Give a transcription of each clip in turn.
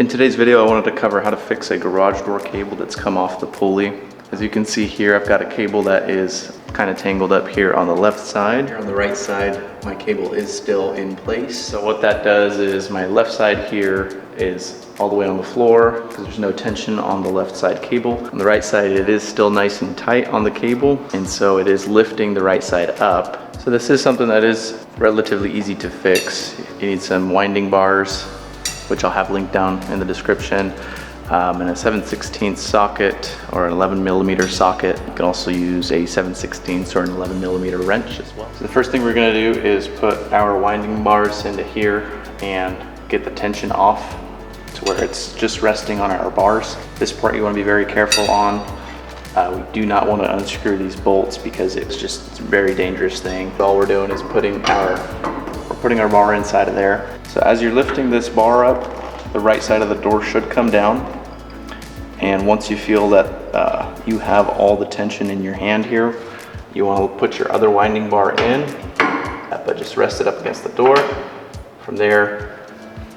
today's video, I wanted to cover how to fix a garage door cable that's come off the pulley. As you can see here, I've got a cable that is kind of tangled up here on the left side. Here on the right side, my cable is still in place. So what that does is my left side here is all the way on the floor because there's no tension on the left side cable. On the right side, it is still nice and tight on the cable, and so it is lifting the right side up. So this is something that is relatively easy to fix. You need some winding bars, which I'll have linked down in the description, and a 7/16 socket or an 11mm socket. You can also use a 7/16 or an 11mm wrench as well. So the first thing we're gonna do is put our winding bars into here and get the tension off to where it's just resting on our bars. This part you wanna be very careful on. We do not want to unscrew these bolts because it's a very dangerous thing. All we're doing is putting our bar inside of there. So as you're lifting this bar up, the right side of the door should come down. And once you feel that you have all the tension in your hand here, you want to put your other winding bar in, but just rest it up against the door. From there,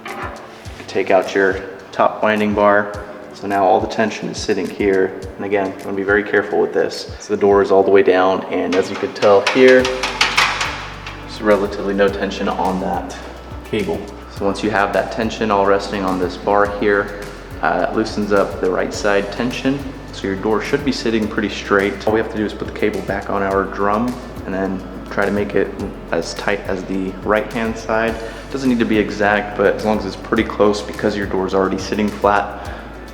you take out your top winding bar. So now all the tension is sitting here. And again, I'm gonna be very careful with this. So the door is all the way down, and as you can tell here, there's relatively no tension on that cable. So once you have that tension all resting on this bar here, that loosens up the right side tension. So your door should be sitting pretty straight. All we have to do is put the cable back on our drum and then try to make it as tight as the right-hand side. Doesn't need to be exact, but as long as it's pretty close, because your door is already sitting flat,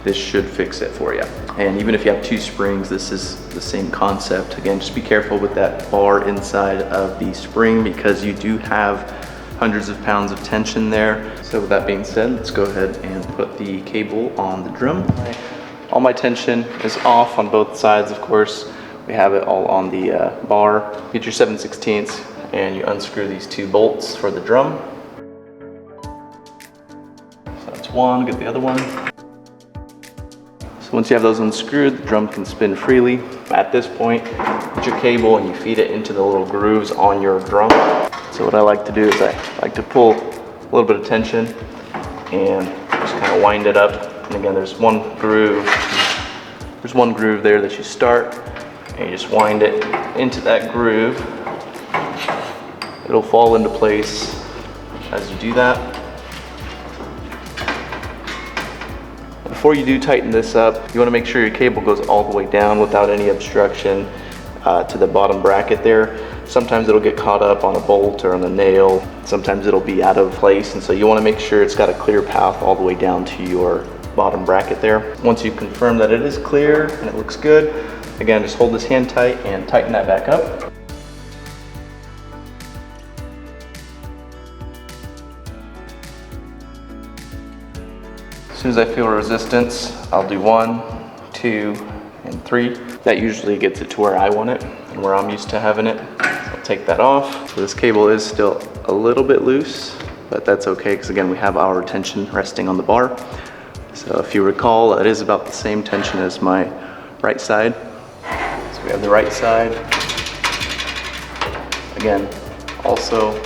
this should fix it for you. And even if you have two springs, this is the same concept. Again, just be careful with that bar inside of the spring because you do have hundreds of pounds of tension there. So with that being said, let's go ahead and put the cable on the drum. All my tension is off on both sides, of course. We have it all on the bar. Get your 7/16 and you unscrew these two bolts for the drum. So that's one, get the other one. So once you have those unscrewed, the drum can spin freely. At this point, get your cable and you feed it into the little grooves on your drum. So what I like to do is I like to pull a little bit of tension and just kind of wind it up. And again, there's one groove there that you start, and you just wind it into that groove. It'll fall into place as you do that. Before you do tighten this up, you want to make sure your cable goes all the way down without any obstruction to the bottom bracket there. Sometimes it'll get caught up on a bolt or on a nail. Sometimes it'll be out of place, and so you want to make sure it's got a clear path all the way down to your bottom bracket there. Once you confirm that it is clear and it looks good, again, just hold this hand tight and tighten that back up. As soon as I feel resistance, I'll do 1, 2, and 3. That usually gets it to where I want it and where I'm used to having it. So I'll take that off. So this cable is still a little bit loose, but that's okay because again, we have our tension resting on the bar. So if you recall, it is about the same tension as my right side. So we have the right side. Again, also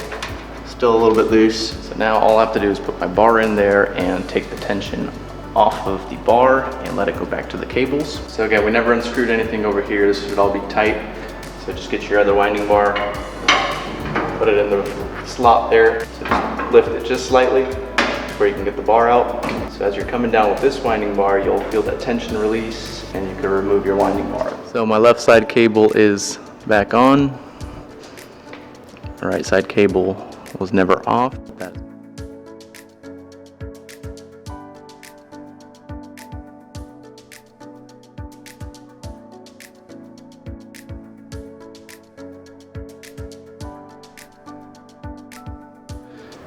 still a little bit loose. So now all I have to do is put my bar in there and take the tension off of the bar and let it go back to the cables. So again, we never unscrewed anything over here. This should all be tight. So just get your other winding bar, put it in the slot there. So just lift it just slightly where you can get the bar out. So as you're coming down with this winding bar, you'll feel that tension release and you can remove your winding bar. So my left side cable is back on. The right side cable was never off.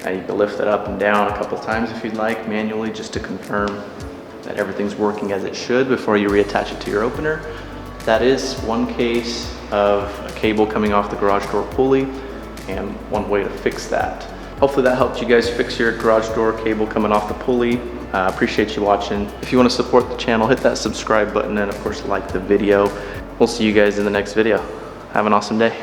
Now you can lift it up and down a couple times if you'd like, manually, just to confirm that everything's working as it should before you reattach it to your opener. That is one case of a cable coming off the garage door pulley and one way to fix that. Hopefully that helped you guys fix your garage door cable coming off the pulley. Appreciate you watching. If you want to support the channel, hit that subscribe button and of course like the video. We'll see you guys in the next video. Have an awesome day.